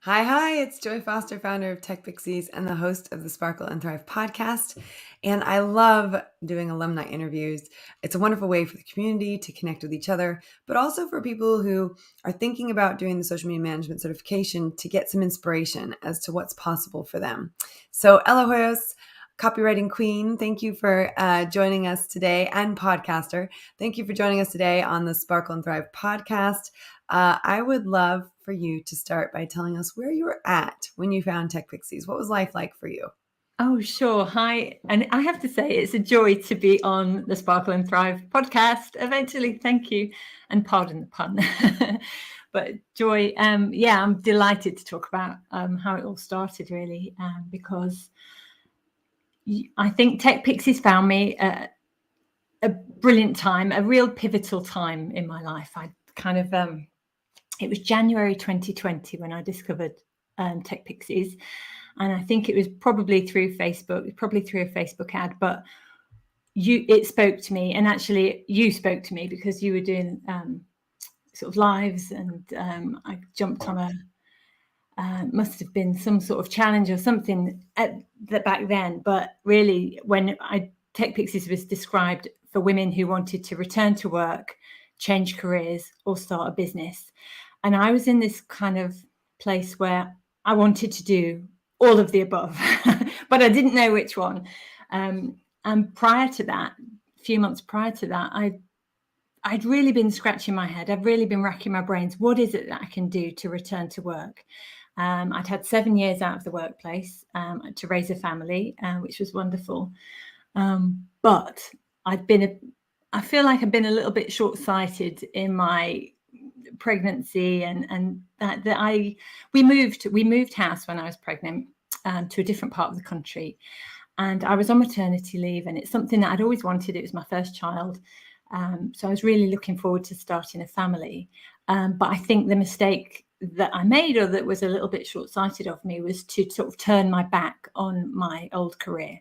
Hi, it's Joy Foster, founder of Tech Pixies and the host of the Sparkle and Thrive podcast. And I love doing alumni interviews. It's a wonderful way for the community to connect with each other, but also for people who are thinking about doing the social media management certification to get some inspiration as to what's possible for them. So, Ella Hoyos, copywriting queen, thank you for joining us today, and podcaster. Thank you for joining us today on the Sparkle and Thrive podcast. I would love for you to start by telling us where you were at when you found Tech Pixies. What was life like for you? Oh, sure. Hi. And I have to say, it's a joy to be on the Sparkle and Thrive podcast eventually. Thank you. And pardon the pun. But Joy, I'm delighted to talk about how it all started, really, because I think Tech Pixies found me a brilliant time, a real pivotal time in my life. It was January 2020 when I discovered Tech Pixies. And I think it was probably through Facebook, probably through a Facebook ad, but it spoke to me. And actually you spoke to me because you were doing sort of lives, and I jumped on must have been some sort of challenge or something back then. But really, Tech Pixies was described for women who wanted to return to work, change careers, or start a business. And I was in this kind of place where I wanted to do all of the above, but I didn't know which one. And prior to that, a few months prior to that, I'd really been scratching my head. I've really been racking my brains. What is it that I can do to return to work? I'd had 7 years out of the workplace to raise a family, which was wonderful. But I feel like I've been a little bit short-sighted in my pregnancy, and we moved house when I was pregnant to a different part of the country, and I was on maternity leave, and it's something that I'd always wanted. It was my first child, so I was really looking forward to starting a family. But I think the mistake that I made, or that was a little bit short-sighted of me, was to sort of turn my back on my old career.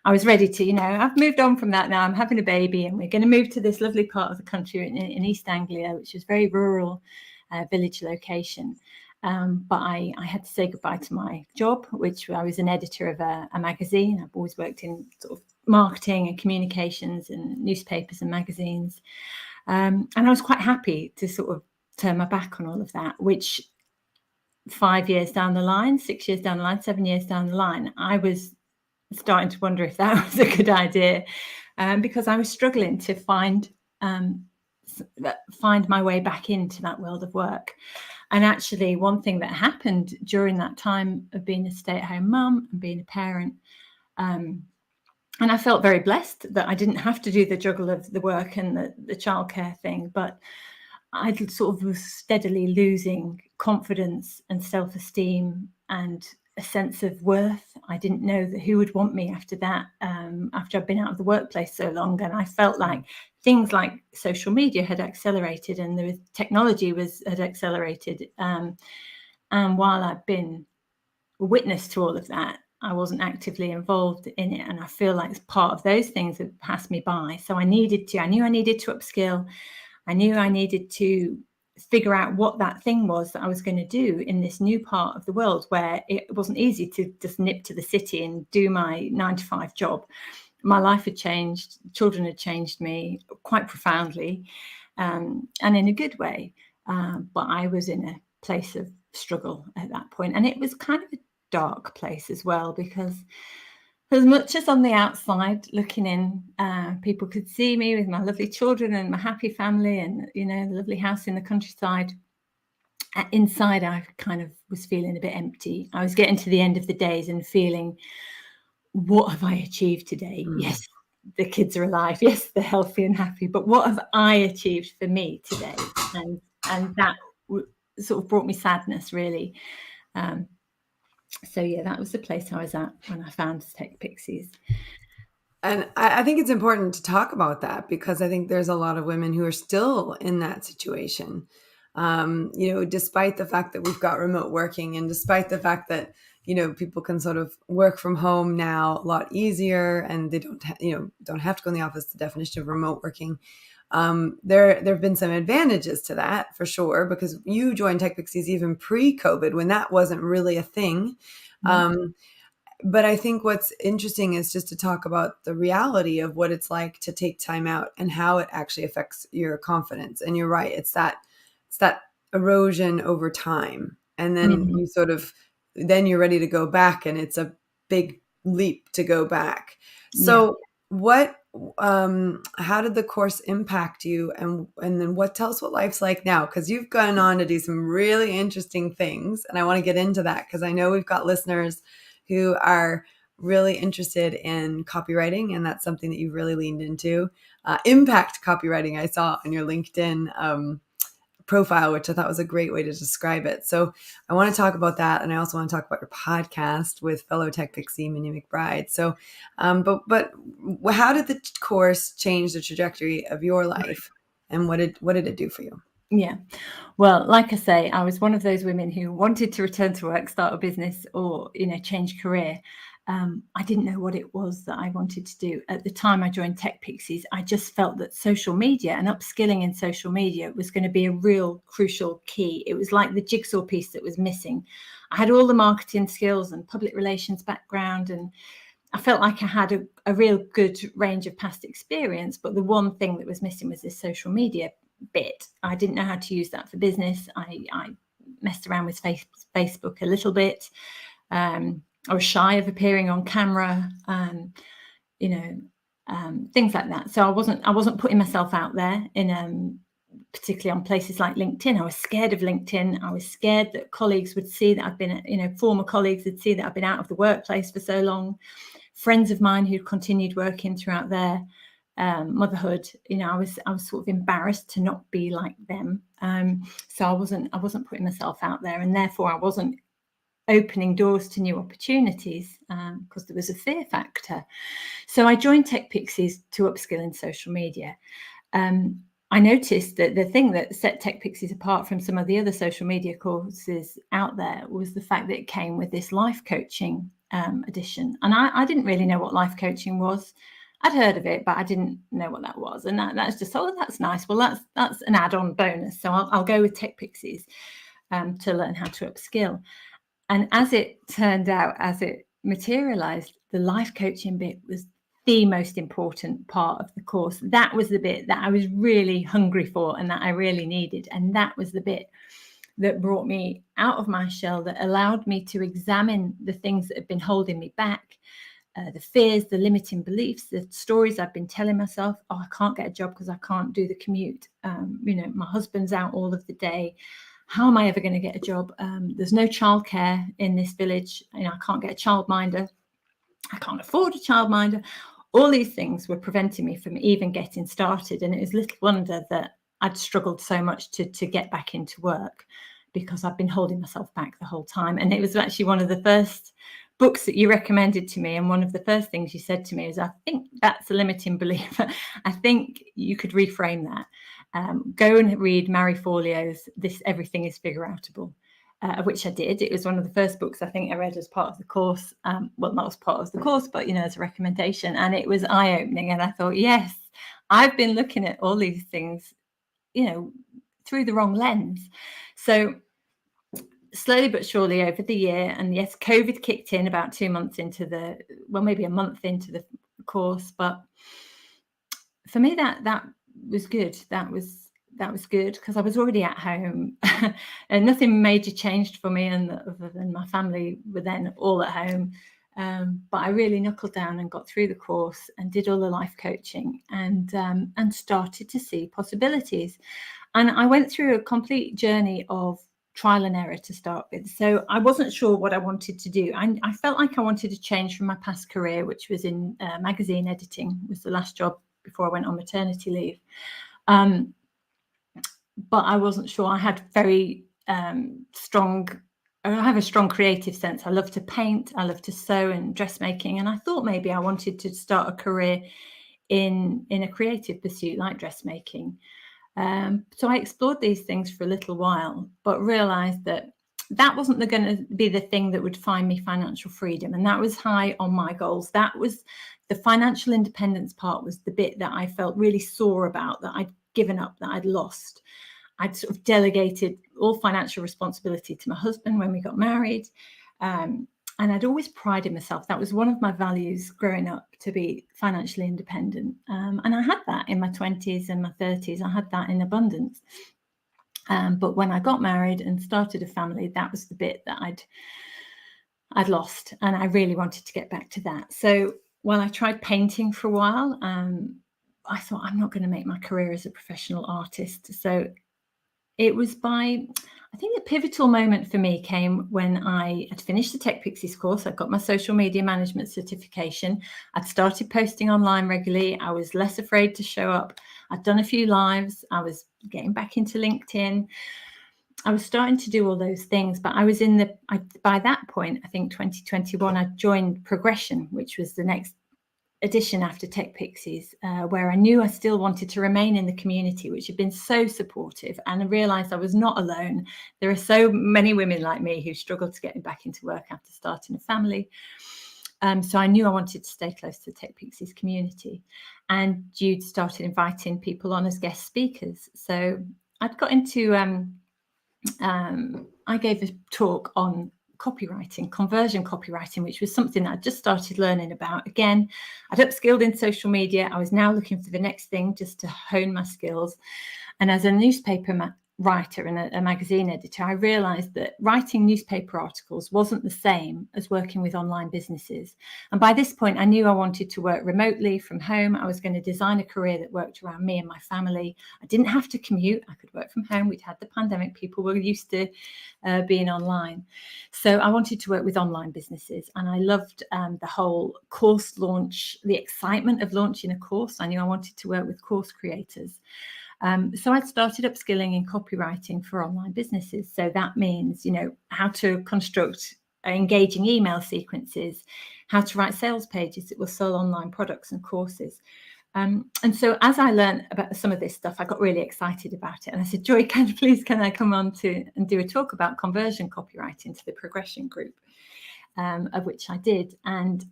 I was ready to, I've moved on from that now. I'm having a baby, and we're going to move to this lovely part of the country in East Anglia, which is very rural, village location. But I had to say goodbye to my job, which I was an editor of a magazine. I've always worked in sort of marketing and communications and newspapers and magazines. And I was quite happy to sort of turn my back on all of that, which 5 years down the line, 6 years down the line, 7 years down the line, I was starting to wonder if that was a good idea, because I was struggling to find my way back into that world of work. And actually, one thing that happened during that time of being a stay-at-home mum and being a parent, and I felt very blessed that I didn't have to do the juggle of the work and the childcare thing, but I sort of was steadily losing confidence and self-esteem and a sense of worth. I didn't know who would want me after that, after I'd been out of the workplace so long. And I felt like things like social media had accelerated, and technology had accelerated. And while I've been a witness to all of that, I wasn't actively involved in it. And I feel like part of those things have passed me by. So I knew I needed to upskill. I knew I needed to figure out what that thing was that I was going to do in this new part of the world, where it wasn't easy to just nip to the city and do my 9-to-5 job. My life had changed. Children had changed me quite profoundly, and in a good way. But I was in a place of struggle at that point. And it was kind of a dark place as well, because as much as on the outside looking in, people could see me with my lovely children and my happy family and, the lovely house in the countryside, inside I kind of was feeling a bit empty. I was getting to the end of the days and feeling, what have I achieved today? Yes, the kids are alive. Yes, they're healthy and happy. But what have I achieved for me today? And that sort of brought me sadness, really. So yeah, that was the place I was at when I found Tech Pixies. And I think it's important to talk about that, because I think there's a lot of women who are still in that situation. Despite the fact that we've got remote working, and despite the fact that, people can sort of work from home now a lot easier, and they don't have to go in the office, the definition of remote working. There have been some advantages to that for sure, because you joined Tech Pixies even pre-COVID when that wasn't really a thing. But I think what's interesting is just to talk about the reality of what it's like to take time out and how it actually affects your confidence. And you're right, it's that erosion over time, and then Mhm. you sort of then you're ready to go back, and it's a big leap to go back. Yeah. So what how did the course impact you, and then tell us what life's like now, because you've gone on to do some really interesting things, and I want to get into that because I know we've got listeners who are really interested in copywriting, and that's something that you've really leaned into. Impact copywriting, I saw on your LinkedIn profile, which I thought was a great way to describe it. So I want to talk about that, and I also want to talk about your podcast with fellow Tech Pixie Minnie McBride. So, but how did the course change the trajectory of your life, and what did it do for you? Yeah. Well, like I say, I was one of those women who wanted to return to work, start a business, or, change career. I didn't know what it was that I wanted to do. At the time I joined Tech Pixies, I just felt that social media and upskilling in social media was going to be a real crucial key. It was like the jigsaw piece that was missing. I had all the marketing skills and public relations background, and I felt like I had a real good range of past experience, but the one thing that was missing was this social media bit. I didn't know how to use that for business. I messed around with Facebook a little bit. I was shy of appearing on camera, things like that. So I wasn't putting myself out there particularly on places like LinkedIn. I was scared of LinkedIn. I was scared that colleagues would see that I've been, former colleagues would see that I've been out of the workplace for so long. Friends of mine who continued working throughout their motherhood, I was sort of embarrassed to not be like them. So I wasn't putting myself out there, and therefore I wasn't opening doors to new opportunities because there was a fear factor. So I joined Tech Pixies to upskill in social media. I noticed that the thing that set Tech Pixies apart from some of the other social media courses out there was the fact that it came with this life coaching edition. And I didn't really know what life coaching was. I'd heard of it, but I didn't know what that was. And that's just, oh, that's nice. Well, that's an add-on bonus. So I'll go with Tech Pixies to learn how to upskill. And as it turned out, as it materialized, the life coaching bit was the most important part of the course. That was the bit that I was really hungry for and that I really needed. And that was the bit that brought me out of my shell, that allowed me to examine the things that had been holding me back, the fears, the limiting beliefs, the stories I've been telling myself. Oh, I can't get a job because I can't do the commute. My husband's out all of the day. How am I ever going to get a job? There's no childcare in this village. I can't get a childminder. I can't afford a childminder. All these things were preventing me from even getting started. And it was little wonder that I'd struggled so much to get back into work, because I've been holding myself back the whole time. And it was actually one of the first books that you recommended to me. And one of the first things you said to me is, I think that's a limiting belief. I think you could reframe that. Go and read Marie Forleo's This Everything is Figure Outable, which I did. It was one of the first books I think I read as part of the course. Well, not as part of the course, but, as a recommendation. And it was eye-opening. And I thought, yes, I've been looking at all these things, through the wrong lens. So slowly but surely over the year, and yes, COVID kicked in about 2 months into maybe a month into the course. But for me, that was good. That was good, because I was already at home and nothing major changed for me, and other than my family were then all at home. But I really knuckled down and got through the course and did all the life coaching, and started to see possibilities. And I went through a complete journey of trial and error to start with. So I wasn't sure what I wanted to do. I felt like I wanted to change from my past career, which was in magazine editing, was the last job before I went on maternity leave. But I wasn't sure. I had I have a strong creative sense. I love to paint, I love to sew and dressmaking. And I thought maybe I wanted to start a career in a creative pursuit like dressmaking. So I explored these things for a little while, but realized that wasn't going to be the thing that would find me financial freedom. And that was high on my goals. That was the financial independence part, was the bit that I felt really sore about, that given up, that I'd lost. I'd sort of delegated all financial responsibility to my husband when we got married. And I'd always prided myself. That was one of my values growing up, to be financially independent. And I had that in my 20s and my 30s. I had that in abundance. But when I got married and started a family, that was the bit that I'd lost. And I really wanted to get back to that. So while I tried painting for a while, I thought, I'm not going to make my career as a professional artist. So it was I think the pivotal moment for me came when I had finished the Tech Pixies course. I got my social media management certification. I'd started posting online regularly. I was less afraid to show up. I'd done a few lives. I was getting back into LinkedIn. I was starting to do all those things, but I was by that point, I think 2021, I joined Progression, which was the next edition after Tech Pixies, where I knew I still wanted to remain in the community, which had been so supportive. And I realized I was not alone. There are so many women like me who struggled to get back into work after starting a family. So I knew I wanted to stay close to the Tech Pixies community. And Jude started inviting people on as guest speakers. So I'd got into, I gave a talk on copywriting, conversion copywriting, which was something that I just started learning about. Again, I'd upskilled in social media. I was now looking for the next thing just to hone my skills. And as a newspaper writer and a magazine editor, I realized that writing newspaper articles wasn't the same as working with online businesses. And by this point, I knew I wanted to work remotely from home. I was going to design a career that worked around me and my family. I didn't have to commute. I could work from home. We'd had the pandemic. People were used to being online. So I wanted to work with online businesses. And I loved the whole course launch, the excitement of launching a course. I knew I wanted to work with course creators. So I started upskilling in copywriting for online businesses. So that means, how to construct engaging email sequences, how to write sales pages that will sell online products and courses. And so as I learned about some of this stuff, I got really excited about it. And I said, Joy, can I come on and do a talk about conversion copywriting to the Progression group? Of which I did. And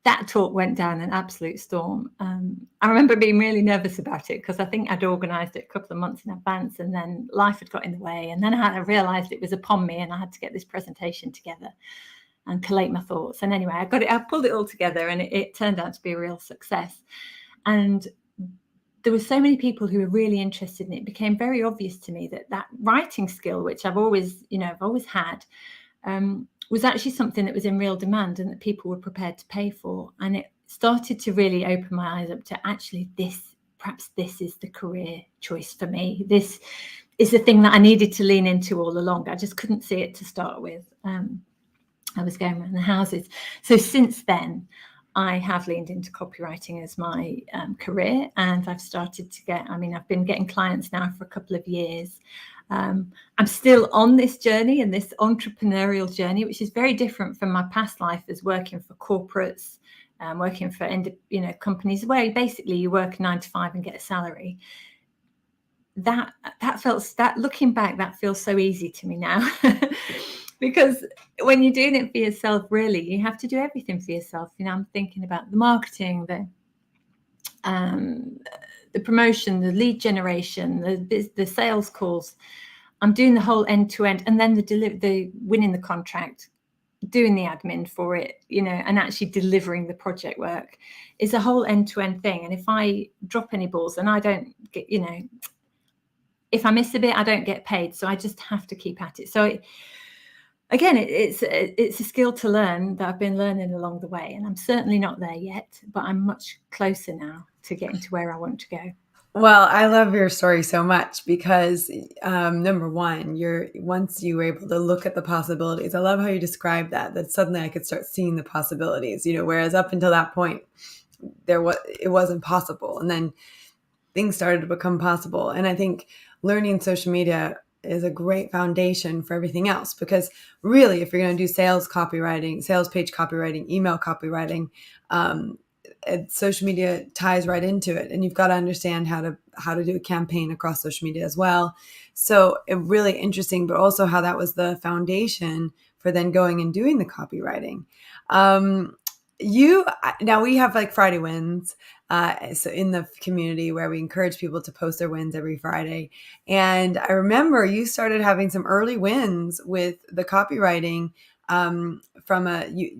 that talk went down an absolute storm. I remember being really nervous about it because I think I'd organised it a couple of months in advance, and then life had got in the way. And then I realised it was upon me and I had to get this presentation together and collate my thoughts. And anyway, I pulled it all together, and it turned out to be a real success. And there were so many people who were really interested in it. It became very obvious to me that writing skill, which I've always had, was actually something that was in real demand and that people were prepared to pay for. And it started to really open my eyes up to actually perhaps this is the career choice for me. This is the thing that I needed to lean into all along. I just couldn't see it to start with. I was going around the houses. So since then, I have leaned into copywriting as my career, and I've started to I've been getting clients now for a couple of years. I'm still on this journey and this entrepreneurial journey, which is very different from my past life as working for corporates, working for companies where basically you work 9 to 5 and get a salary. Looking back, that feels so easy to me now. Because when you're doing it for yourself, really, you have to do everything for yourself. I'm thinking about the marketing, the promotion, the lead generation, the sales calls. I'm doing the whole end to end, and then the winning the contract, doing the admin for it, and actually delivering the project work is a whole end to end thing. And if I drop any balls and I don't get, if I miss a bit, I don't get paid. So I just have to keep at it. So again, it's a skill to learn that I've been learning along the way, and I'm certainly not there yet, but I'm much closer now to getting to where I want to go. Well, I love your story so much because number one, once you were able to look at the possibilities. I love how you described that suddenly I could start seeing the possibilities, whereas up until that point, it wasn't possible. And then things started to become possible. And I think learning social media is a great foundation for everything else, because really, if you're going to do sales copywriting, sales page copywriting, email copywriting, social media ties right into it, and you've got to understand how to do a campaign across social media as well. So it really interesting, but also how that was the foundation for then going and doing the copywriting. Now we have like Friday wins, so in the community where we encourage people to post their wins every Friday. And I remember you started having some early wins with the copywriting,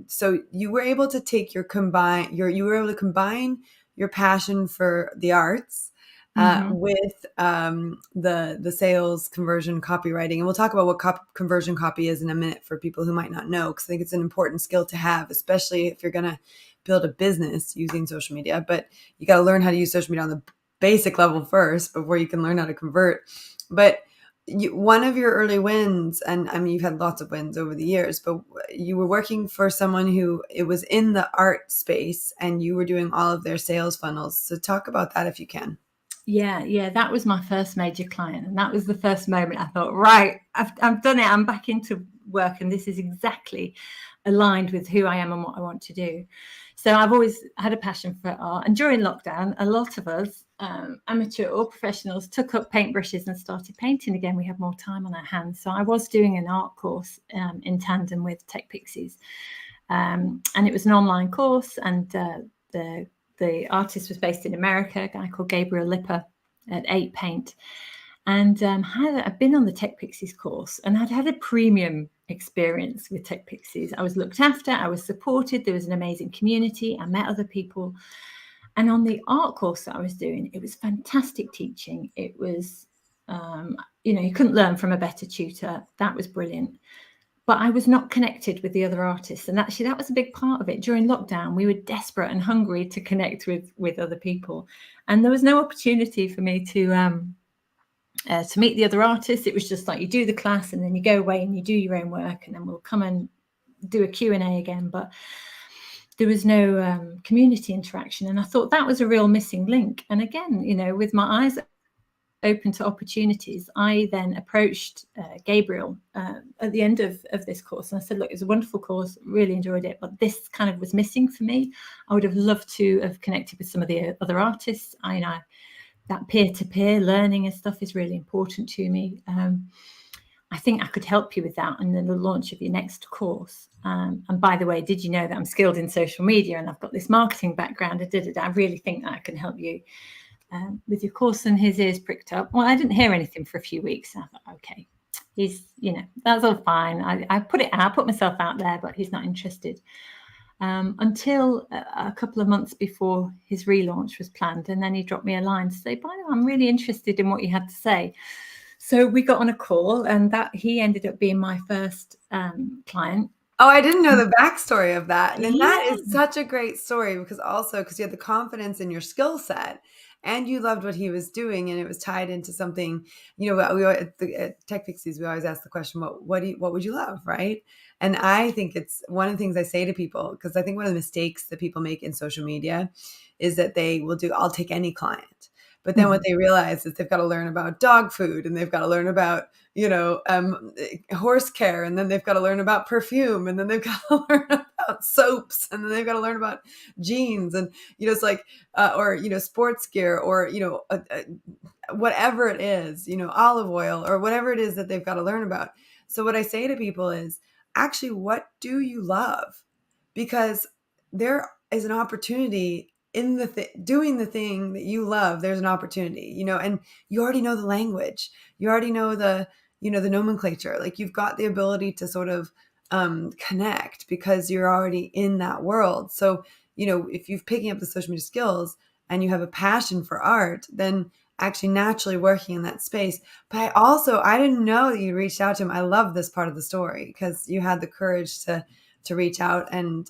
so you were able to take you were able to combine your passion for the arts with the sales conversion copywriting. And we'll talk about what conversion copy is in a minute for people who might not know, because I think it's an important skill to have, especially if you're going to build a business using social media. But you got to learn how to use social media on the basic level first before you can learn how to convert. But one of your early wins, and I mean, you've had lots of wins over the years, but you were working for someone who it was in the art space and you were doing all of their sales funnels. So talk about that if you can. Yeah, that was my first major client, and that was the first moment I thought, right, I've done it. I'm back into work, and this is exactly aligned with who I am and what I want to do. So I've always had a passion for art, and during lockdown, a lot of us, amateur or professionals, took up paintbrushes and started painting again. We had more time on our hands, so I was doing an art course in tandem with Tech Pixies, and it was an online course, and the artist was based in America, a guy called Gabriel Lipper at 8 Paint. And I'd been on the Tech Pixies course, and I'd had a premium experience with Tech Pixies. I was looked after, I was supported, there was an amazing community, I met other people. And on the art course that I was doing, it was fantastic teaching. It was, you couldn't learn from a better tutor. That was brilliant. But I was not connected with the other artists. And actually, that was a big part of it. During lockdown, we were desperate and hungry to connect with other people. And there was no opportunity for me to meet the other artists. It was just like you do the class and then you go away and you do your own work, and then we'll come and do a Q&A again. But there was no community interaction. And I thought that was a real missing link. And again, with my eyes open to opportunities, I then approached Gabriel at the end of this course, and I said, look, it's a wonderful course, really enjoyed it, but this kind of was missing for me. I would have loved to have connected with some of the other artists. I know that peer-to-peer learning and stuff is really important to me. I think I could help you with that and then the launch of your next course. And by the way, did you know that I'm skilled in social media and I've got this marketing background? I really think that I can help you with your course. And his ears pricked up. Well, I didn't hear anything for a few weeks. I thought, okay, that's all fine. I put myself out there, but he's not interested. Until a couple of months before his relaunch was planned. And then he dropped me a line to say, by the way, I'm really interested in what you had to say. So we got on a call, and that he ended up being my first client. Oh, I didn't know the backstory of that. And that is such a great story because you had the confidence in your skill set and you loved what he was doing, and it was tied into something, at Tech Pixies, we always ask the question, what would you love, right? And I think it's one of the things I say to people, because I think one of the mistakes that people make in social media is that they will do, I'll take any client. But then what they realize is they've got to learn about dog food, and they've got to learn about, horse care, and then they've got to learn about perfume, and then they've got to learn about soaps, and then they've got to learn about jeans, and it's like, or sports gear, or whatever it is, olive oil, or whatever it is that they've got to learn about. So what I say to people is, actually, what do you love? Because there is an opportunity in doing the thing that you love. There's an opportunity, and you already know the language. You already know the nomenclature. Like, you've got the ability to sort of connect because you're already in that world. So, if you're picking up the social media skills and you have a passion for art, then actually naturally working in that space. But I didn't know that you reached out to him. I love this part of the story because you had the courage to reach out, and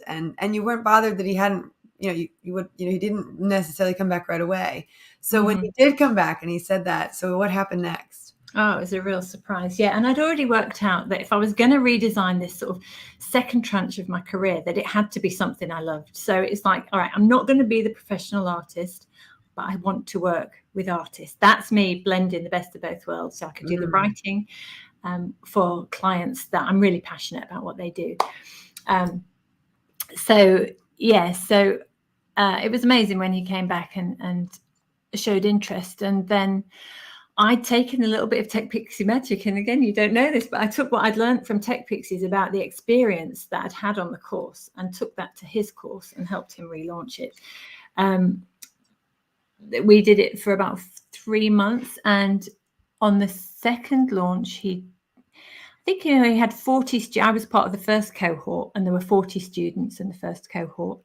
you weren't bothered that he hadn't, he didn't necessarily come back right away. So when he did come back and he said that, so what happened next? Oh, it was a real surprise. Yeah. And I'd already worked out that if I was going to redesign this sort of second tranche of my career, that it had to be something I loved. So it's like, all right, I'm not going to be the professional artist, but I want to work with artists. That's me blending the best of both worlds. So I could do the writing for clients that I'm really passionate about what they do. So it was amazing when he came back and showed interest. And then I'd taken a little bit of Tech Pixie magic, and again, you don't know this, but I took what I'd learned from Tech Pixies about the experience that I'd had on the course and took that to his course and helped him relaunch it. We did it for about 3 months, and on the second launch, he had 40. I was part of the first cohort, and there were 40 students in the first cohort.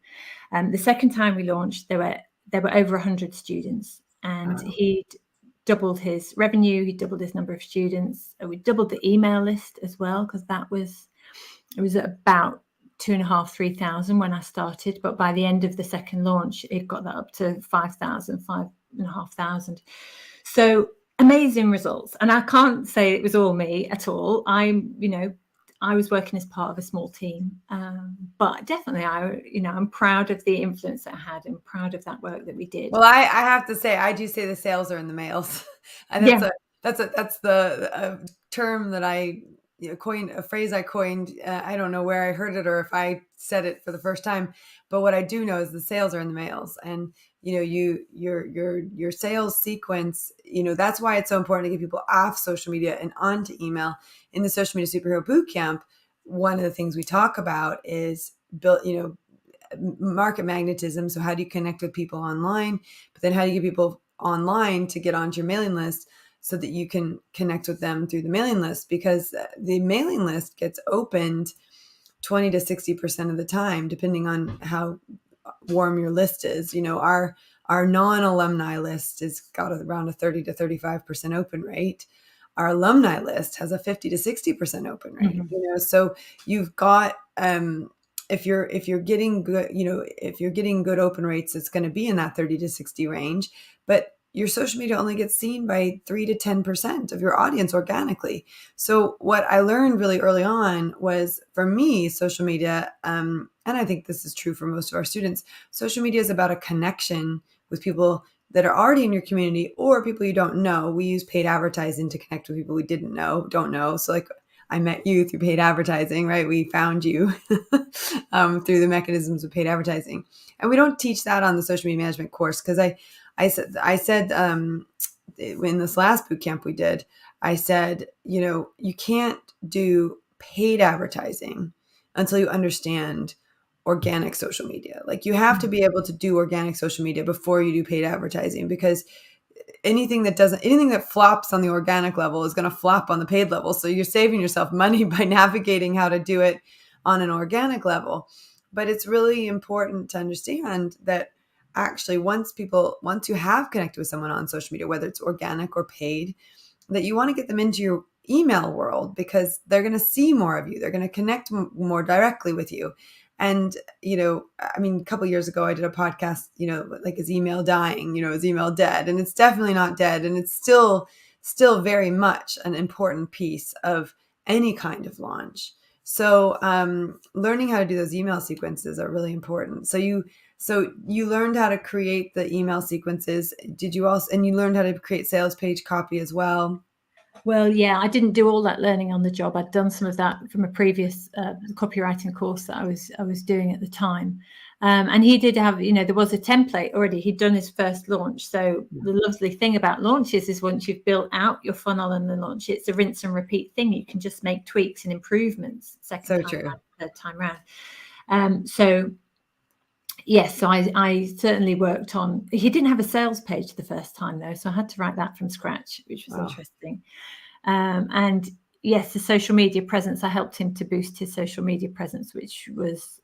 The second time we launched, there were over 100 students, and he'd doubled his revenue. He doubled his number of students. We doubled the email list as well, because it was at about 2,500-3,000 when I started, but by the end of the second launch, it got that up to 5,000, 5,500. So amazing results. And I can't say it was all me at all. I was working as part of a small team, but definitely I'm proud of the influence that I had and proud of that work that we did. Well, I have to say, I do say the sales are in the mails. And that's the term that I coined, a phrase I coined. I don't know where I heard it or if I said it for the first time, but what I do know is the sales are in the mails. And your sales sequence, that's why it's so important to get people off social media and onto email. In the Social Media Superhero Bootcamp, one of the things we talk about is market magnetism. So how do you connect with people online? But then how do you get people online to get onto your mailing list so that you can connect with them through the mailing list? Because the mailing list gets opened 20 to 60% of the time, depending on how warm your list is. Our non-alumni list has got around a 30 to 35% open rate. Our alumni list has a 50 to 60% open rate. Mm-hmm. So you've got if you're getting good, if you're getting good open rates, it's going to be in that 30 to 60 range. But your social media only gets seen by 3 to 10% of your audience organically. So what I learned really early on was, for me, social media, and I think this is true for most of our students, social media is about a connection with people that are already in your community or people you don't know. We use paid advertising to connect with people we don't know. So like, I met you through paid advertising, right? We found you through the mechanisms of paid advertising. And we don't teach that on the social media management course, because I said in this last boot camp we did, I said, you can't do paid advertising until you understand organic social media. Like, you have to be able to do organic social media before you do paid advertising, because anything that flops on the organic level is going to flop on the paid level. So you're saving yourself money by navigating how to do it on an organic level. But it's really important to understand that actually once you have connected with someone on social media, whether it's organic or paid, that you want to get them into your email world, because they're going to see more of you. They're going to connect more directly with you. And, a couple of years ago, I did a podcast, like, is email dying? Is email dead? And it's definitely not dead. And it's still very much an important piece of any kind of launch. So learning how to do those email sequences are really important. So you learned how to create the email sequences. And you learned how to create sales page copy as well? Well, yeah, I didn't do all that learning on the job. I'd done some of that from a previous copywriting course that I was doing at the time. And he did have, there was a template already. He'd done his first launch. So the lovely thing about launches is, once you've built out your funnel and the launch, it's a rinse and repeat thing. You can just make tweaks and improvements third time round. Yes, so I certainly worked on. He didn't have a sales page the first time, though, so I had to write that from scratch, which was interesting. And yes, the social media presence, I helped him to boost his social media presence, which was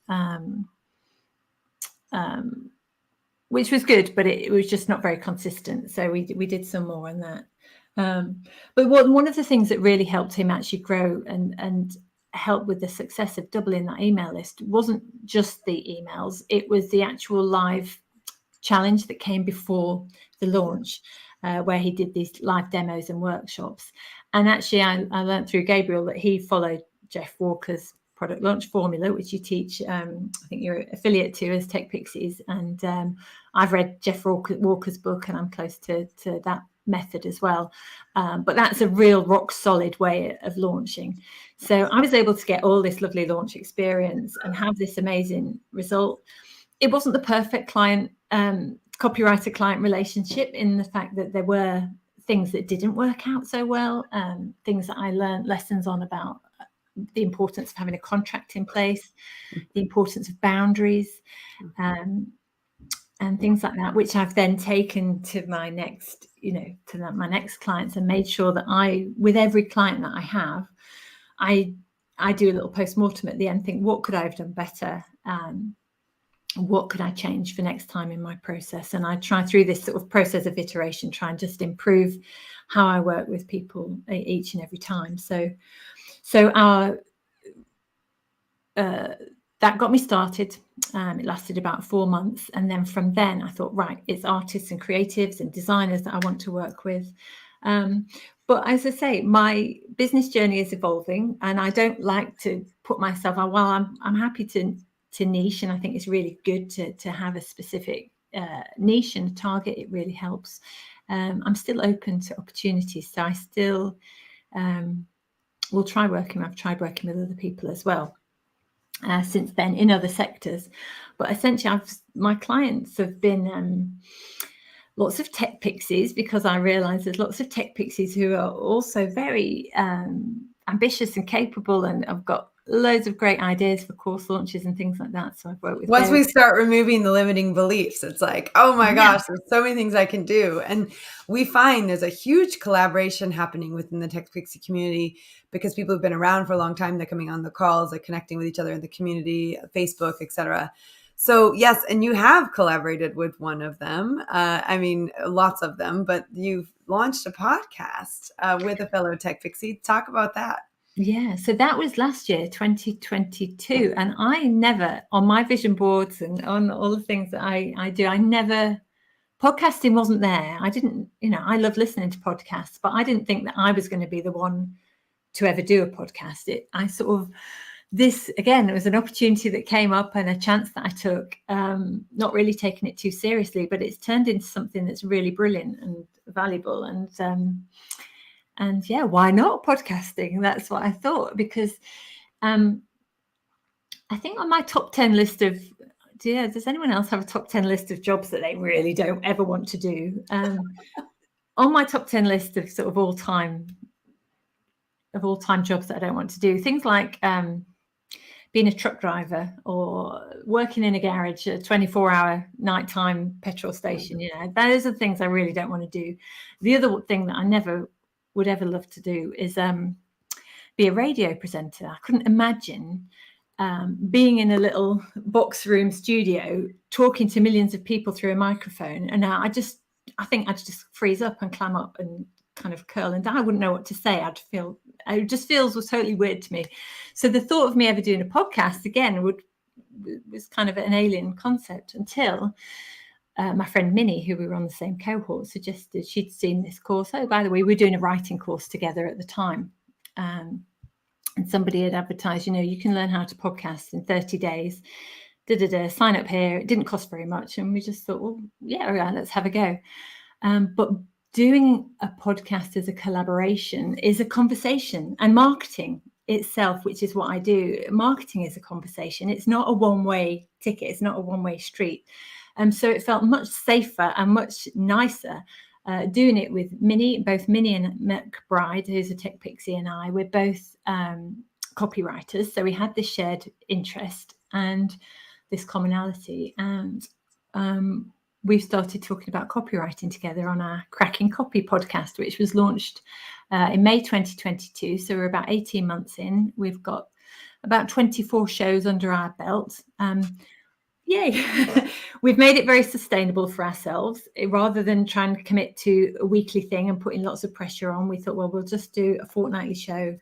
good, but it was just not very consistent. So we did some more on that. But one of the things that really helped him actually grow and help with the success of doubling that email list wasn't just the emails. It was the actual live challenge that came before the launch, where he did these live demos and workshops. And actually, I learned through Gabriel that he followed Jeff Walker's product launch formula, which you teach, I think you're affiliate to as Tech Pixies. And I've read Jeff Walker's book, and I'm close to that method as well. But that's a real rock solid way of launching. So I was able to get all this lovely launch experience and have this amazing result. It wasn't the perfect copywriter client relationship, in the fact that there were things that didn't work out so well, things that I learned lessons on about the importance of having a contract in place, the importance of boundaries, and things like that, which I've then taken to my next, my next clients, and made sure that with every client that I have, I do a little post-mortem at the end, think, what could I have done better? What could I change for next time in my process? And I try, through this sort of process of iteration, try and just improve how I work with people each and every time. So that got me started. It lasted about 4 months. And then from then I thought, right, it's artists and creatives and designers that I want to work with. But as I say, my business journey is evolving, and I don't like to put myself, I'm happy to niche, and I think it's really good to have a specific niche and a target. It really helps. I'm still open to opportunities, so I still will try working. I've tried working with other people as well since then in other sectors, but essentially my clients have been lots of tech pixies, because I realize there's lots of tech pixies who are also very ambitious and capable, and I've got loads of great ideas for course launches and things like that. So I've worked with once we start removing the limiting beliefs, it's like, oh my gosh, there's so many things I can do. And we find there's a huge collaboration happening within the Tech Pixie community, because people have been around for a long time. They're coming on the calls, they're connecting with each other in the community, Facebook, etc. So yes, and you have collaborated with one of them. I mean, lots of them, but you've launched a podcast with a fellow Tech Pixie. Talk about that. Yeah, so that was last year, 2022. And I never, on my vision boards and on all the things that I do, podcasting wasn't there. I didn't, I love listening to podcasts, but I didn't think that I was going to be the one to ever do a podcast. It was an opportunity that came up and a chance that I took, not really taking it too seriously, but it's turned into something that's really brilliant and valuable. And yeah, why not podcasting? That's what I thought, because I think on my top 10 list of, does anyone else have a top 10 list of jobs that they really don't ever want to do? On my top 10 list of sort of all-time jobs that I don't want to do, things like being a truck driver or working in a garage, a 24-hour nighttime petrol station. Those are the things I really don't want to do. The other thing that I never would ever love to do is be a radio presenter. I couldn't imagine being in a little box room studio talking to millions of people through a microphone, and I think I'd just freeze up and clam up and kind of curl, and I wouldn't know what to say. It just feels was totally weird to me. So the thought of me ever doing a podcast again was kind of an alien concept, until my friend Minnie, who we were on the same cohort, suggested she'd seen this course. Oh, by the way, we were doing a writing course together at the time. And somebody had advertised, you can learn how to podcast in 30 days. Sign up here. It didn't cost very much. And we just thought, well, yeah, let's have a go. But doing a podcast as a collaboration is a conversation, and marketing itself, which is what I do, marketing is a conversation. It's not a one-way ticket. It's not a one-way street. So it felt much safer and much nicer doing it with Minnie. Both Minnie and McBride, who's a tech pixie, and I, we're both copywriters. So we had this shared interest and this commonality. And we've started talking about copywriting together on our Cracking Copy podcast, which was launched in May 2022. So we're about 18 months in. We've got about 24 shows under our belt. Yay. We've made it very sustainable for ourselves. Rather than trying to commit to a weekly thing and putting lots of pressure on, we thought, well, we'll just do a fortnightly show.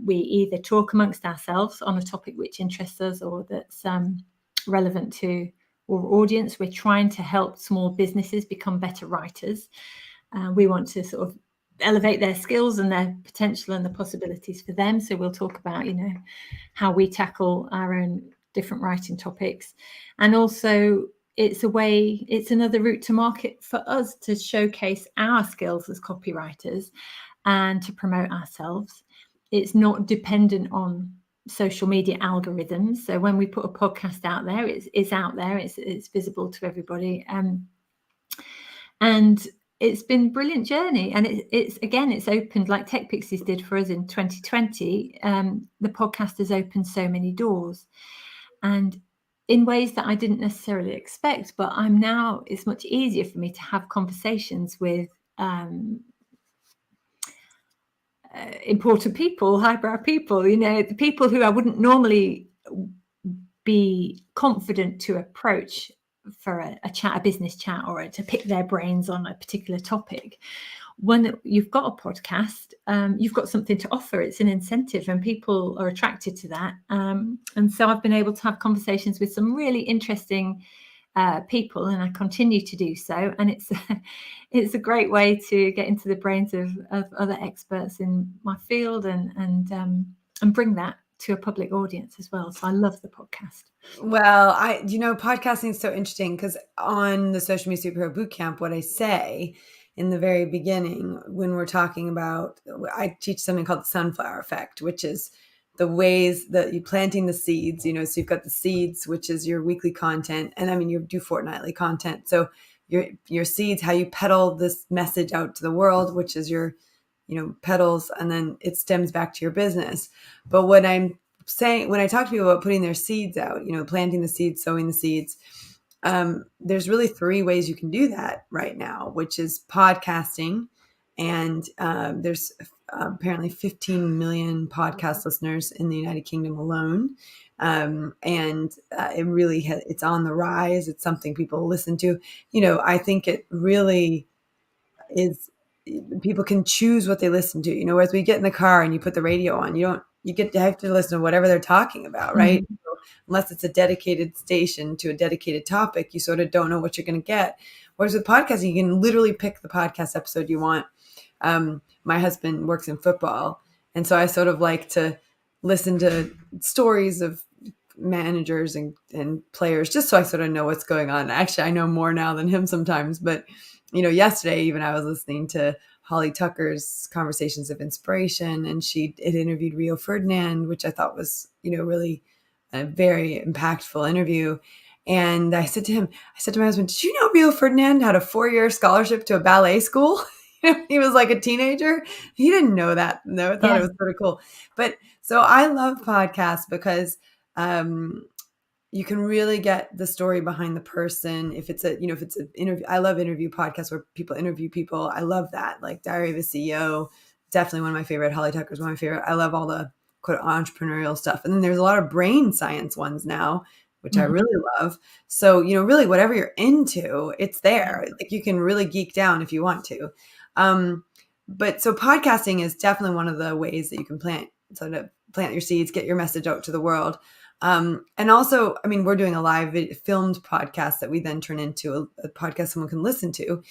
We either talk amongst ourselves on a topic which interests us or that's relevant to our audience. We're trying to help small businesses become better writers. We want to sort of elevate their skills and their potential and the possibilities for them. So we'll talk about, how we tackle our own different writing topics. And also it's another route to market for us to showcase our skills as copywriters and to promote ourselves. It's not dependent on social media algorithms. So when we put a podcast out there, it's out there, it's visible to everybody. And it's been a brilliant journey, and it's opened, like Tech Pixies did for us in 2020. The podcast has opened so many doors, and in ways that I didn't necessarily expect. But it's much easier for me to have conversations with important people, highbrow people, the people who I wouldn't normally be confident to approach for a business chat, or to pick their brains on a particular topic. When you've got a podcast, you've got something to offer. It's an incentive, and people are attracted to that. And so I've been able to have conversations with some really interesting people, and I continue to do so. And it's a great way to get into the brains of other experts in my field, and bring that to a public audience as well. So I love the podcast. Well, podcasting is so interesting because on the Social Media Superhero Bootcamp, what I say in the very beginning when we're talking about, I teach something called the sunflower effect, which is the ways that you're planting the seeds, so you've got the seeds, which is your weekly content. And I mean, you do fortnightly content. So your seeds, how you peddle this message out to the world, which is your, petals, and then it stems back to your business. But what I'm saying, when I talk to people about putting their seeds out, planting the seeds, sowing the seeds, there's really 3 ways you can do that right now, which is podcasting. And there's apparently 15 million podcast listeners in the United Kingdom alone. And it really it's on the rise. It's something people listen to. I think it really is. People can choose what they listen to. As we get in the car and you put the radio on, you have to listen to whatever they're talking about, right? Mm-hmm. So unless it's a dedicated station to a dedicated topic, you sort of don't know what you're going to get. Whereas with podcasting, you can literally pick the podcast episode you want. My husband works in football, and so I sort of like to listen to stories of managers and players, just so I sort of know what's going on. Actually, I know more now than him sometimes, but yesterday even I was listening to Holly Tucker's Conversations of Inspiration, and it interviewed Rio Ferdinand, which I thought was, really a very impactful interview. And I said to my husband, did you know Rio Ferdinand had a 4-year scholarship to a ballet school? He was like a teenager. He didn't know that. No, I thought it was sort of cool. But so I love podcasts because you can really get the story behind the person. If it's an interview, I love interview podcasts where people interview people. I love that. Like Diary of a CEO, definitely one of my favorite. Holly Tucker's one of my favorite. I love all the quote entrepreneurial stuff. And then there's a lot of brain science ones now, which I really love. So, really whatever you're into, it's there. Like you can really geek down if you want to. But so podcasting is definitely one of the ways that you can plant your seeds, get your message out to the world. And also, I mean, we're doing a live filmed podcast that we then turn into a podcast someone can listen to.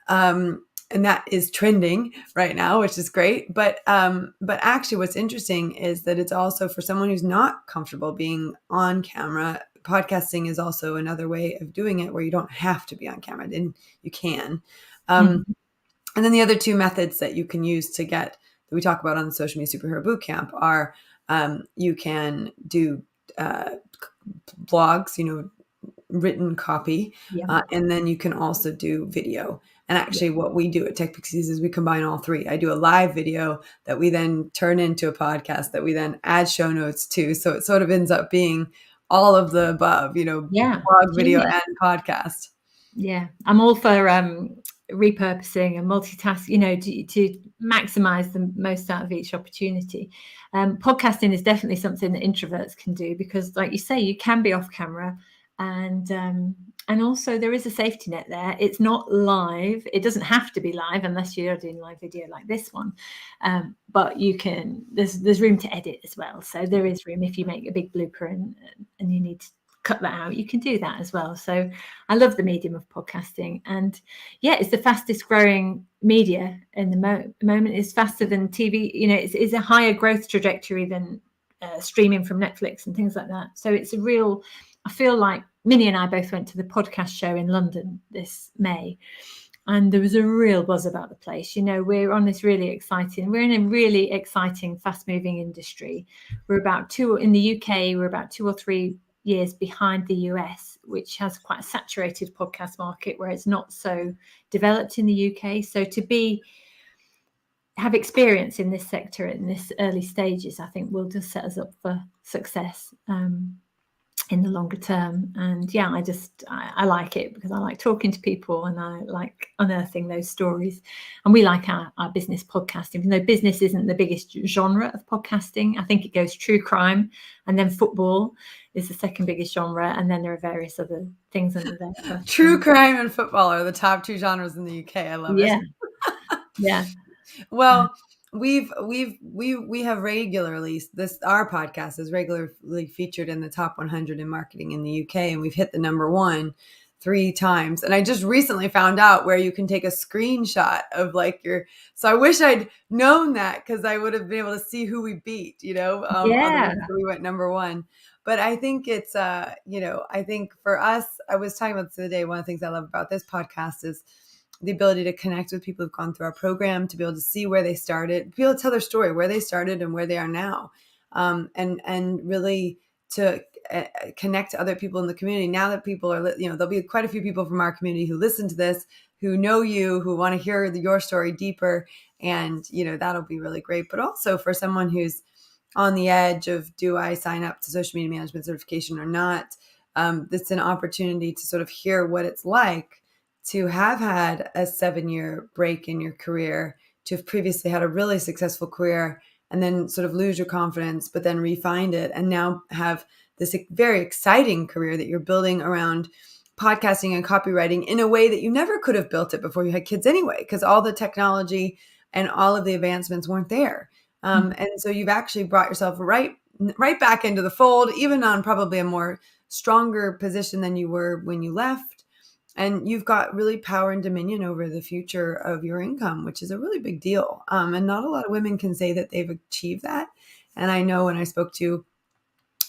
And that is trending right now, which is great. But actually what's interesting is that it's also for someone who's not comfortable being on camera. Podcasting is also another way of doing it where you don't have to be on camera, and you can. And then the other 2 methods that you can use that we talk about on the Social Media Superhero Bootcamp are you can do blogs, written copy, and then you can also do video. And actually what we do at Tech Pixies is we combine all 3. I do a live video that we then turn into a podcast that we then add show notes to. So it sort of ends up being all of the above, blog, video, and podcast. Yeah, I'm all for repurposing and multitask, to maximize the most out of each opportunity. Podcasting is definitely something that introverts can do because, like you say, you can be off camera, and also there is a safety net there. It's not live. It doesn't have to be live unless you're doing live video like this one. But you can. There's room to edit as well. So there is room if you make a big blooper and you need to cut that out, you can do that as well. So I love the medium of podcasting, and it's the fastest growing media in the moment. It's faster than TV. It's a higher growth trajectory than streaming from Netflix and things like that. So it's I feel like Minnie and I both went to the podcast show in London this May, and there was a real buzz about the place. We're in a really exciting, fast moving industry. We're about in the UK, we're about 2 or 3 years behind the US, which has quite a saturated podcast market where it's not so developed in the UK. So to have experience in this sector in this early stages, I think will just set us up for success in the longer term. And yeah, I like it because I like talking to people and I like unearthing those stories. And we like our business podcast, even though business isn't the biggest genre of podcasting. I think it goes true crime, and then football is the second biggest genre, and then there are various other things under there. But, True crime and football are the top two genres in the UK. I love it. Yeah. Well, we have regularly, our podcast is regularly featured in the top 100 in marketing in the UK, and we've hit the number one 3 times. And I just recently found out where you can take a screenshot of like so I wish I'd known that, because I would have been able to see who we beat, otherwise we went number one. But I think it's I think for us, I was talking about this the other day, one of the things I love about this podcast is the ability to connect with people who've gone through our program, to be able to see where they started, be able to tell their story, where they started and where they are now, and really to connect to other people in the community. Now that people are, there'll be quite a few people from our community who listen to this, who know you, who want to hear your story deeper, and that'll be really great. But also for someone who's on the edge of, do I sign up to social media management certification or not? It's an opportunity to sort of hear what it's like to have had a 7-year break in your career, to have previously had a really successful career and then sort of lose your confidence, but then re-find it, and now have this very exciting career that you're building around podcasting and copywriting in a way that you never could have built it before you had kids anyway, because all the technology and all of the advancements weren't there. And so you've actually brought yourself right back into the fold, even on probably a more stronger position than you were when you left. And you've got really power and dominion over the future of your income, which is a really big deal. And not a lot of women can say that they've achieved that. And I know when I spoke to you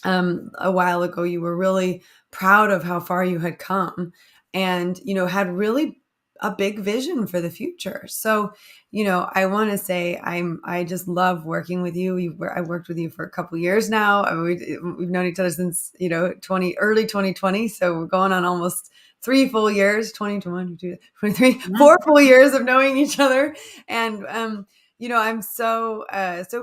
a while ago, you were really proud of how far you had come, and, had really a big vision for the future. So, I want to say I just love working with you. I worked with you for a couple of years now. I mean, we've known each other since, early 2020. So we're going on almost 3 full years, 2021, 23, 4 full years of knowing each other. And, I'm so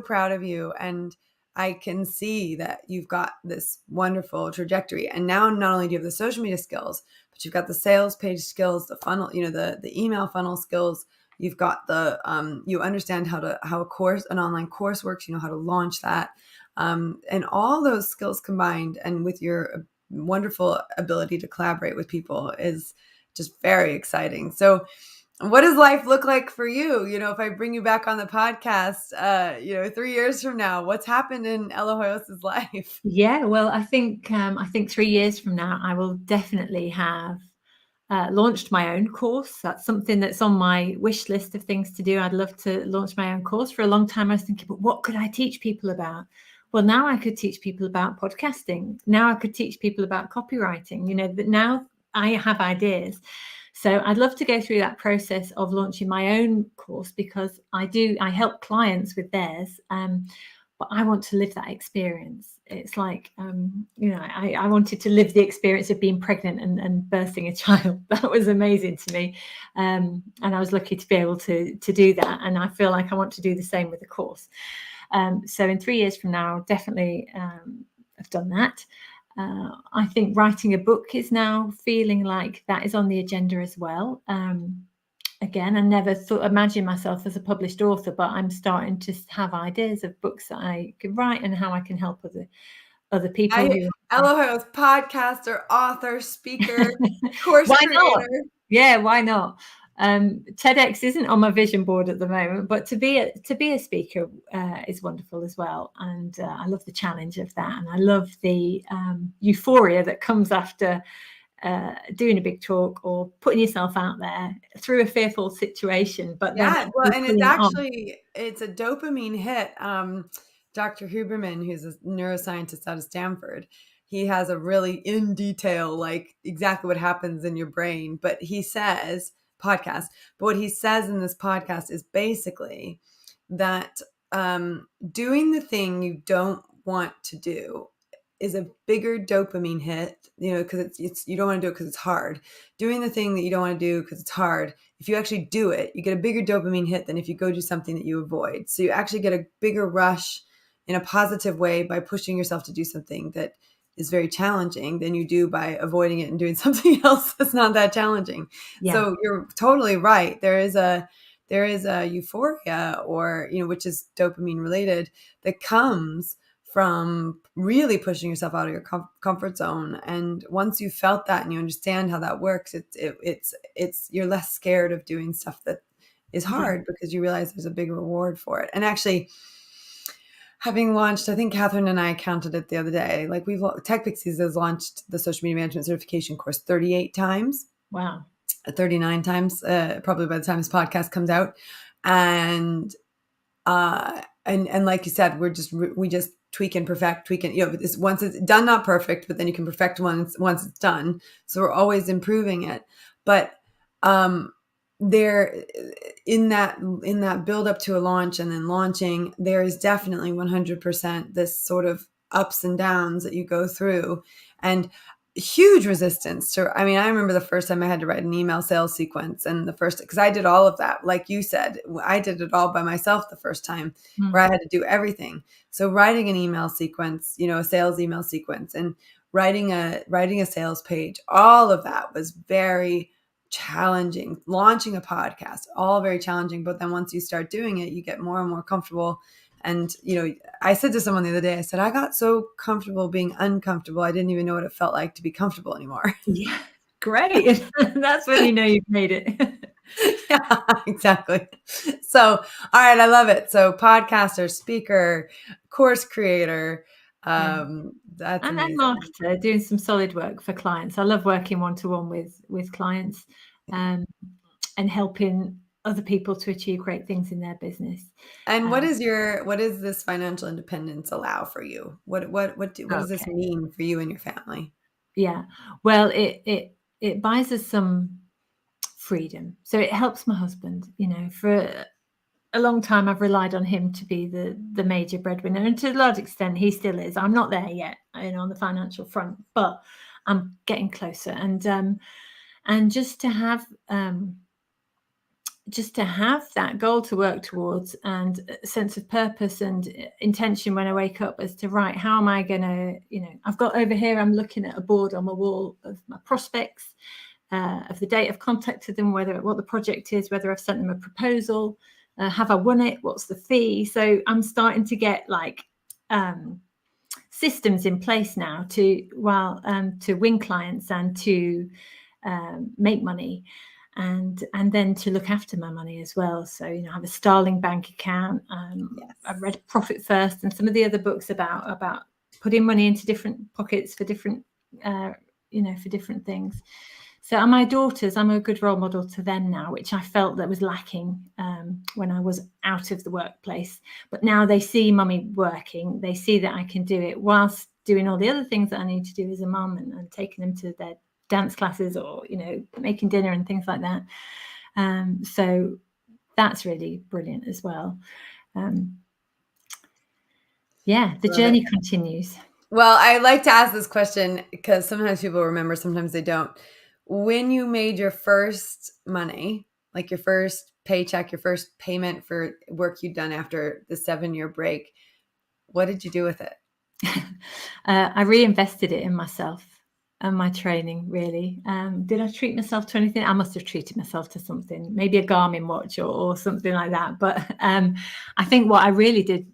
proud of you. And I can see that you've got this wonderful trajectory. And now not only do you have the social media skills, but you've got the sales page skills, the funnel, the email funnel skills. You've got you understand how an online course works, how to launch that. And all those skills combined, and with your wonderful ability to collaborate with people, is just very exciting. So what does life look like for you? If I bring you back on the podcast, 3 years from now, what's happened in Ella Hoyos' life? Yeah, well, I think 3 years from now, I will definitely have launched my own course. That's something that's on my wish list of things to do. I'd love to launch my own course. For a long time, I was thinking, but what could I teach people about? Well, now I could teach people about podcasting. Now I could teach people about copywriting. But now I have ideas. So I'd love to go through that process of launching my own course, because I help clients with theirs. But I want to live that experience. It's like, I wanted to live the experience of being pregnant and birthing a child. That was amazing to me. And I was lucky to be able to do that. And I feel like I want to do the same with the course. So in 3 years from now, definitely have done that. I think writing a book is now feeling like that is on the agenda as well. Again, I never imagine myself as a published author, but I'm starting to have ideas of books that I could write and how I can help other people. Ella Hoyos, podcaster, author, speaker, course creator. Not? Yeah, why not? TEDx isn't on my vision board at the moment, but to be a speaker is wonderful as well. And I love the challenge of that, and I love the euphoria that comes after doing a big talk or putting yourself out there through a fearful situation. But and it's a dopamine hit. Dr. Huberman, who's a neuroscientist out of Stanford, he has a really in detail, like exactly what happens in your brain. But he says what he says in this podcast is basically that doing the thing you don't want to do is a bigger dopamine hit, because it's you don't want to do it because it's hard. Doing the thing that you don't want to do because it's hard, if you actually do it, you get a bigger dopamine hit than if you go do something that you avoid. So you actually get a bigger rush in a positive way by pushing yourself to do something that is very challenging than you do by avoiding it and doing something else that's not that challenging. Yeah. So you're totally right. There is a euphoria, or which is dopamine related, that comes from really pushing yourself out of your comfort zone. And once you felt that and you understand how that works, it's you're less scared of doing stuff that is Yeah. hard because you realize there's a big reward for it. And actually, having launched, I think Catherine and I counted it the other day, like Tech Pixies has launched the social media management certification course 38 times. Wow. 39 times, probably by the time this podcast comes out. And like you said, we just tweak and perfect, once it's done, not perfect, but then you can perfect once it's done. So we're always improving it. But there, in that build up to a launch and then launching, there is definitely 100% this sort of ups and downs that you go through, and huge resistance to, I remember the first time I had to write an email sales sequence, and because I did all of that, like you said, I did it all by myself the first time, where I had to do everything. So writing an email sequence, a sales email sequence, and writing a sales page, all of that was very challenging. Launching a podcast, all very challenging. But then once you start doing it, you get more and more comfortable. And, I said to someone the other day, I said, I got so comfortable being uncomfortable, I didn't even know what it felt like to be comfortable anymore. Yeah. Great. That's when you know you've made it. Yeah, exactly. So, all right, I love it. So podcaster, speaker, course creator, Yeah. that's And then amazing. marketer, doing some solid work for clients. I love working one-to-one with clients, and helping other people to achieve great things in their business. And what Um, is this financial independence allow for you? What does this okay. mean for you and your family? Yeah. Well, it buys us some freedom. So it helps my husband, for a long time I've relied on him to be the major breadwinner, and to a large extent he still is. I'm not there yet, on the financial front, but I'm getting closer. And just to have that goal to work towards, and a sense of purpose and intention when I wake up as to, right, how am I going to, I've got over here, I'm looking at a board on my wall of my prospects, of the date I've contacted them, what the project is, whether I've sent them a proposal, have I won it, what's the fee. So I'm starting to get like systems in place now to win clients and to make money, and then to look after my money as well. So I have a Starling bank account. Yes. I've read Profit First and some of the other books about putting money into different pockets for different for different things. So and my daughters, I'm a good role model to them now, which I felt that was lacking when I was out of the workplace. But now they see mummy working, they see that I can do it whilst doing all the other things that I need to do as a mum, and taking them to their dance classes, or making dinner and things like that. So that's really brilliant as well. The journey continues. Well, I like to ask this question because sometimes people remember, sometimes they don't. When you made your first money, like your first paycheck, your first payment for work you'd done after the 7-year break, what did you do with it? I reinvested it in myself and my training, really. Did I treat myself to anything? I must have treated myself to something, maybe a Garmin watch or something like that. But I think what I really did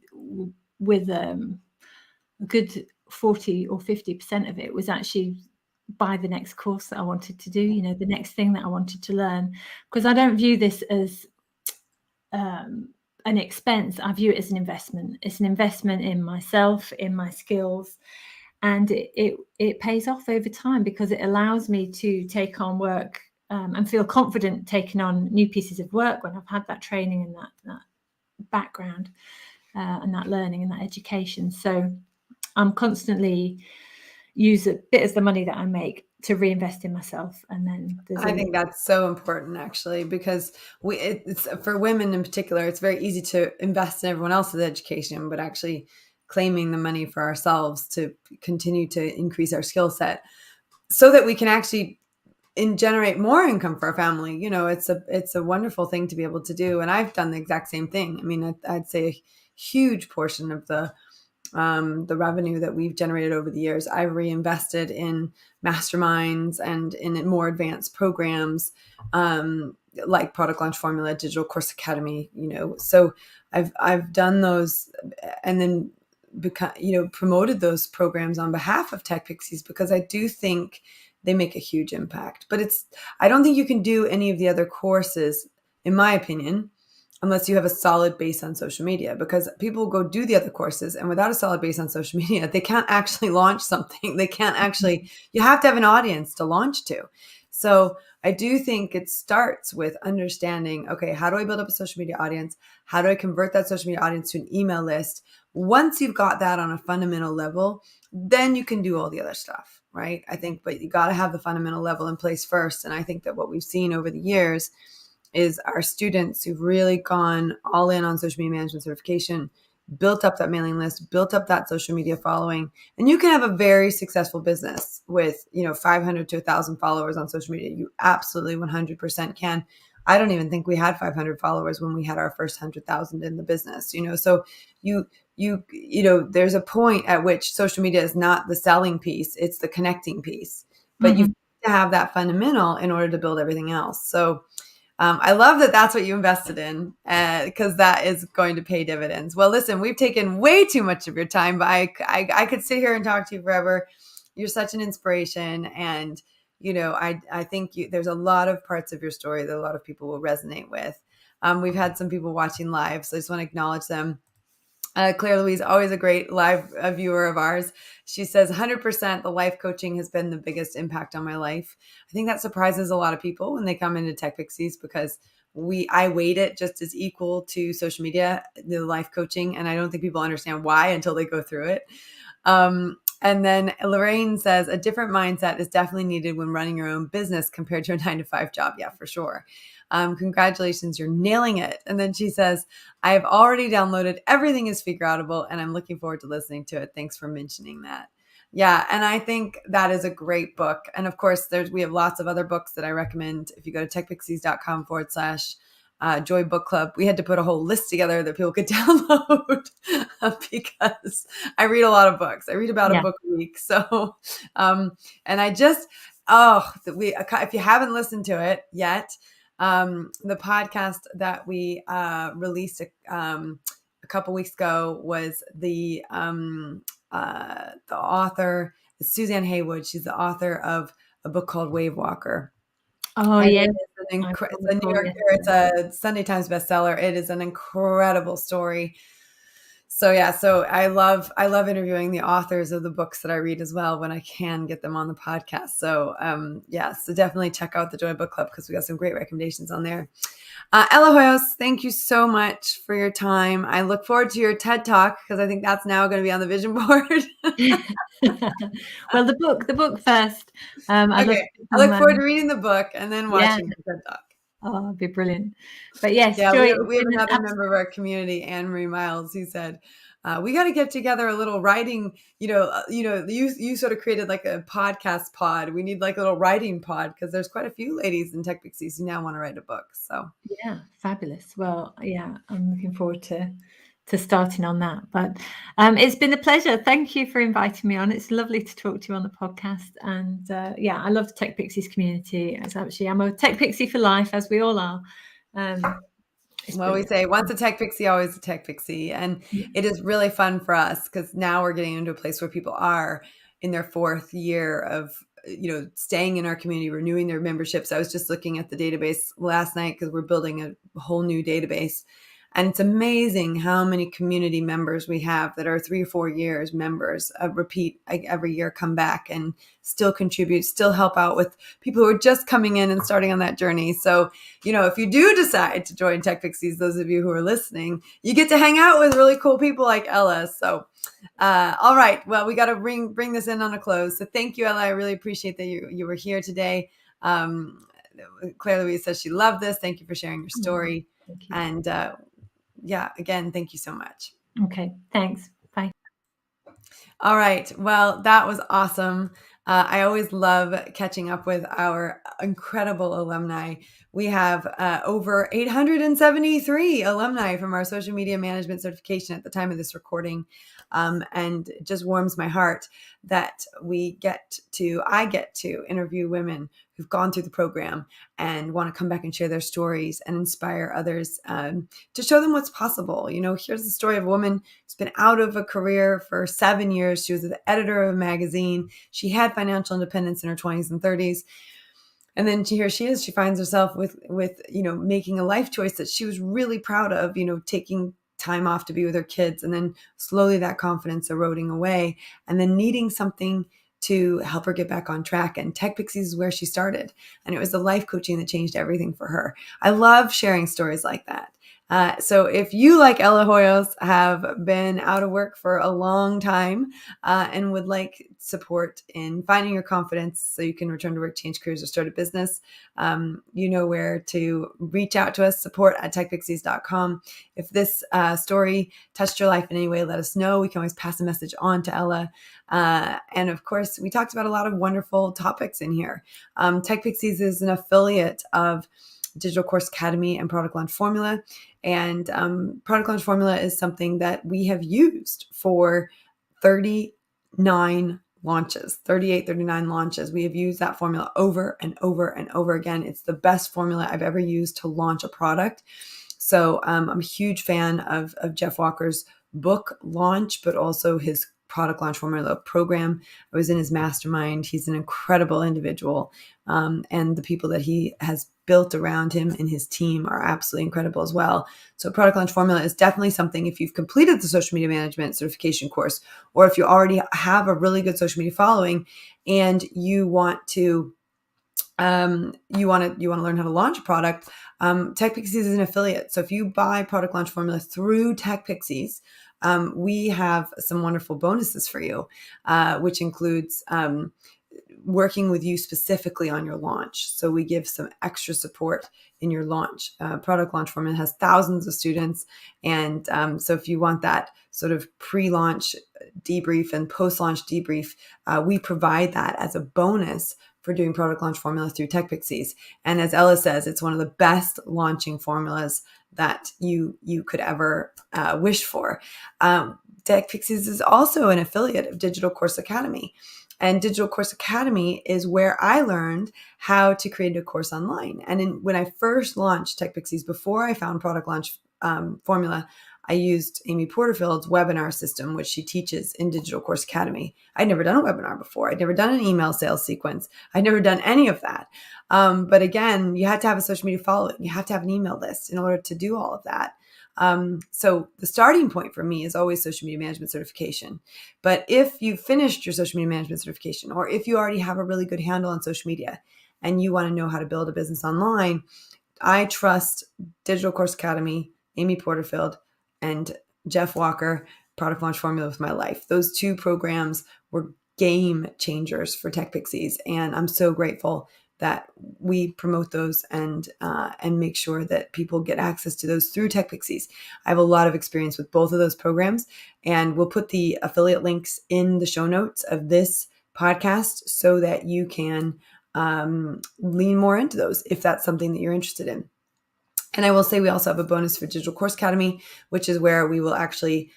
with a good 40 or 50% of it was actually buy the next course that I wanted to do, the next thing that I wanted to learn. Because I don't view this as an expense. I view it as an investment. It's an investment in myself, in my skills, and it pays off over time, because it allows me to take on work and feel confident taking on new pieces of work when I've had that training and that background and that learning and that education. So I'm constantly use a bit of the money that I make to reinvest in myself, and then I think that's so important, actually, because it's for women in particular, it's very easy to invest in everyone else's education, but actually claiming the money for ourselves to continue to increase our skill set so that we can actually generate more income for our family. It's a wonderful thing to be able to do. And I've done the exact same thing. I mean, I'd say a huge portion of the revenue that we've generated over the years, I've reinvested in masterminds and in more advanced programs, like Product Launch Formula, Digital Course Academy. So I've done those, and then promoted those programs on behalf of Tech Pixies, because I do think they make a huge impact. But I don't think you can do any of the other courses, in my opinion, unless you have a solid base on social media, because people go do the other courses, and without a solid base on social media, they can't actually launch something. They can't actually, you have to have an audience to launch to. So I do think it starts with understanding, okay, how do I build up a social media audience? How do I convert that social media audience to an email list? Once you've got that on a fundamental level, then you can do all the other stuff, right? I think, but you got to have the fundamental level in place first. And I think that what we've seen over the years is our students who've really gone all in on social media management certification, built up that mailing list, built up that social media following. And you can have a very successful business with, 500 to 1,000 followers on social media. You absolutely 100% can. I don't even think we had 500 followers when we had our first 100,000 in the business, so there's a point at which social media is not the selling piece, it's the connecting piece, but you have to have that fundamental in order to build everything else. So I love that that's what you invested in, because that is going to pay dividends. Well, listen, we've taken way too much of your time, but I could sit here and talk to you forever. You're such an inspiration. And, I think there's a lot of parts of your story that a lot of people will resonate with. We've had some people watching live, so I just want to acknowledge them. Claire Louise, always a great live viewer of ours. She says, 100% the life coaching has been the biggest impact on my life. I think that surprises a lot of people when they come into Tech Pixies, because I weight it just as equal to social media, the life coaching. And I don't think people understand why until they go through it. And then Lorraine says, a different mindset is definitely needed when running your own business compared to a 9-to-5 job. Yeah, for sure. Congratulations, you're nailing it. And then she says, I have already downloaded Everything is Figure Outable, and I'm looking forward to listening to it. Thanks for mentioning that. Yeah, and I think that is a great book. And of course, we have lots of other books that I recommend. If you go to techpixies.com/Joy Book Club, we had to put a whole list together that people could download because I read a lot of books. I read about a book a week. So, and I just, if you haven't listened to it yet, the podcast that we released a couple weeks ago was the author, Suzanne Haywood. She's the author of a book called Wave Walker. Oh, yeah. It's a Sunday Times bestseller. It is an incredible story. So I love interviewing the authors of the books that I read as well when I can get them on the podcast. So so definitely check out the Joy Book Club, because we got some great recommendations on there. Ella Hoyos, thank you so much for your time. I look forward to your TED Talk, because I think that's now going to be on the vision board. Well, the book first. I look forward to reading the book and then watching the TED Talk. Oh, it'd be brilliant. But yes, Joy, we have another member of our community, Anne Marie Miles, who said, we got to get together a little writing, you sort of created like a podcast pod. We need like a little writing pod, because there's quite a few ladies in Tech Pixies who now want to write a book. So yeah, fabulous. Well, yeah, I'm looking forward to starting on that. But it's been a pleasure. Thank you for inviting me on. It's lovely to talk to you on the podcast. And I love the Tech Pixies community. I'm a Tech Pixie for life, as we all are. We say once a Tech Pixie, always a Tech Pixie. And it is really fun for us, because now we're getting into a place where people are in their 4th year of staying in our community, renewing their memberships. I was just looking at the database last night, because we're building a whole new database. And it's amazing how many community members we have that are 3 or 4 years members, repeat every year, come back and still contribute, still help out with people who are just coming in and starting on that journey. So, if you do decide to join Tech Pixies, those of you who are listening, you get to hang out with really cool people like Ella. So, all right. Well, we got to bring this in on a close. So thank you, Ella. I really appreciate that you were here today. Claire Louise says she loved this. Thank you for sharing your story. Thank you. And again, thank you so much. Okay, thanks. Bye. All right. Well, that was awesome. I always love catching up with our incredible alumni. We have over 873 alumni from our social media management certification at the time of this recording. And it just warms my heart that I get to interview women who've gone through the program and want to come back and share their stories and inspire others to show them what's possible. Here's the story of a woman who's been out of a career for 7 years. She was the editor of a magazine. She had financial independence in her 20s and 30s. And then here she is. She finds herself with making a life choice that she was really proud of, taking time off to be with her kids. And then slowly that confidence eroding away and then needing something to help her get back on track. And Tech Pixies is where she started. And it was the life coaching that changed everything for her. I love sharing stories like that. So if you, like Ella Hoyos, have been out of work for a long time and would like support in finding your confidence so you can return to work, change careers, or start a business, you know where to reach out to us, support@techpixies.com. If this story touched your life in any way, let us know. We can always pass a message on to Ella. And of course, we talked about a lot of wonderful topics in here. Tech Pixies is an affiliate of Digital Course Academy and Product Launch Formula. And Product Launch Formula is something that we have used for 39 launches, 38, 39 launches. We have used that formula over and over and over again. It's the best formula I've ever used to launch a product. So I'm a huge fan of Jeff Walker's book launch, but also his Product Launch Formula program. I was in his mastermind. He's an incredible individual. And the people that he has built around him and his team are absolutely incredible as well. So Product Launch Formula is definitely something, if you've completed the social media management certification course, or if you already have a really good social media following and you want to learn how to launch a product, Tech Pixies is an affiliate. So if you buy Product Launch Formula through Tech Pixies, we have some wonderful bonuses for you, which includes working with you specifically on your launch. So we give some extra support in your launch. Product Launch Formula has thousands of students. And so if you want that sort of pre-launch debrief and post-launch debrief, we provide that as a bonus for doing Product Launch Formula through Tech Pixies. And as Ella says, it's one of the best launching formulas that you could ever wish for. Tech Pixies is also an affiliate of Digital Course Academy. And Digital Course Academy is where I learned how to create a course online. And when I first launched Tech Pixies, before I found Product Launch Formula, I used Amy Porterfield's webinar system, which she teaches in Digital Course Academy. I'd never done a webinar before. I'd never done an email sales sequence. I'd never done any of that. But again, you have to have a social media following. You have to have an email list in order to do all of that. So the starting point for me is always social media management certification. But if you've finished your social media management certification, or if you already have a really good handle on social media and you want to know how to build a business online, I trust Digital Course Academy, Amy Porterfield, and Jeff Walker, Product Launch Formula with my life. Those two programs were game changers for Tech Pixies. And I'm so grateful that we promote those and make sure that people get access to those through Tech Pixies. I have a lot of experience with both of those programs, and we'll put the affiliate links in the show notes of this podcast so that you can lean more into those if that's something that you're interested in. And I will say we also have a bonus for Digital Course Academy, which is where we will actually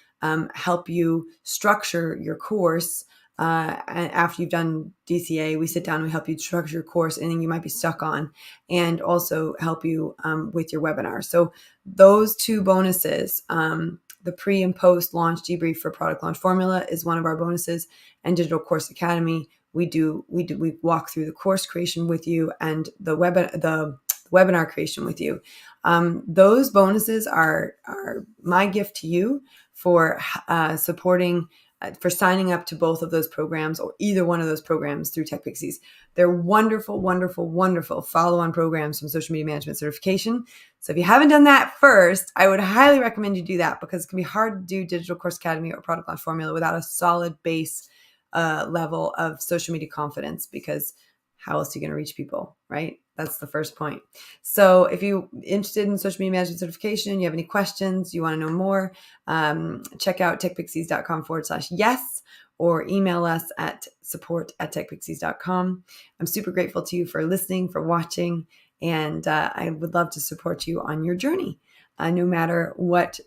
help you structure your course. And after you've done DCA, we sit down and we help you structure your course, anything you might be stuck on, and also help you with your webinar. So those two bonuses, the pre and post launch debrief for Product Launch Formula is one of our bonuses, and Digital Course Academy, we walk through the course creation with you and the webinar creation with you. Those bonuses are my gift to you for supporting, for signing up to both of those programs or either one of those programs through Tech Pixies. They're wonderful, wonderful, wonderful follow-on programs from social media management certification. So if you haven't done that first, I would highly recommend you do that, because it can be hard to do Digital Course Academy or Product Launch Formula without a solid base level of social media confidence, because how else are you going to reach people, right? That's the first point. So if you're interested in social media management certification, you have any questions, you want to know more, check out techpixies.com/yes, or email us at support@techpixies.com. I'm super grateful to you for listening, for watching, and I would love to support you on your journey, no matter what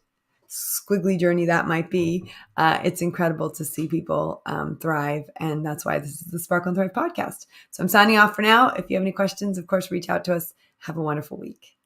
squiggly journey that might be. It's incredible to see people thrive, and that's why this is the Sparkle and Thrive podcast. So I'm signing off for now. If you have any questions, of course, reach out to us. Have a wonderful week.